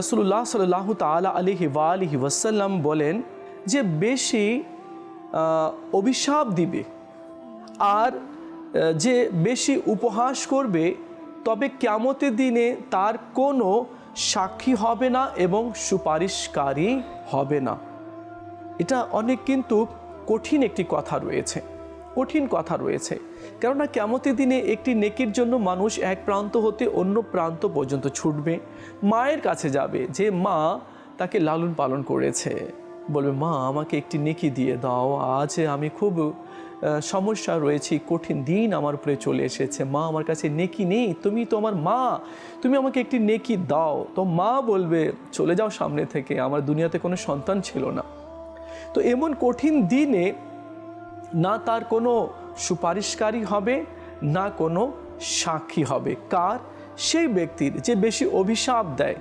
রাসূলুল্লাহ সাল্লাল্লাহু তাআলা আলাইহি ওয়া আলিহি ওয়াসাল্লাম বলেন যে বেশি অভিশাপ দিবে আর যে বেশি উপহাস করবে তবে কিয়ামতের দিনে তার কোনো সাক্ষী হবে না এবং সুপারিশকারী হবে না। এটা অনেক কিন্তু কঠিন একটি কথা রয়েছে, কঠিন কথা রয়েছে। কেননা কিয়ামতের দিনে একটি নেকির জন্য মানুষ এক প্রান্ত হতে অন্য প্রান্ত পর্যন্ত ছুটবে, মায়ের কাছে যাবে যে মা তাকে লালন পালন করেছে, বলবে মা আমাকে একটি নেকি দিয়ে দাও, আজ আমি খুব সমস্যা রয়েছি, কঠিন দিন আমার উপরে চলে এসেছে, মা আমার কাছে নেকি নেই, তুমি তো আমার মা, তুমি আমাকে একটি নেকি দাও। তো মা বলবে চলে যাও সামনে থেকে, আমার দুনিয়াতে কোনো সন্তান ছিল না। তো এমন কঠিন দিনে না তার কোনো সুপারিশকারী হবে না কোনো সাক্ষী হবে। কার? সেই ব্যক্তির যে বেশি অভিশাপ দেয়,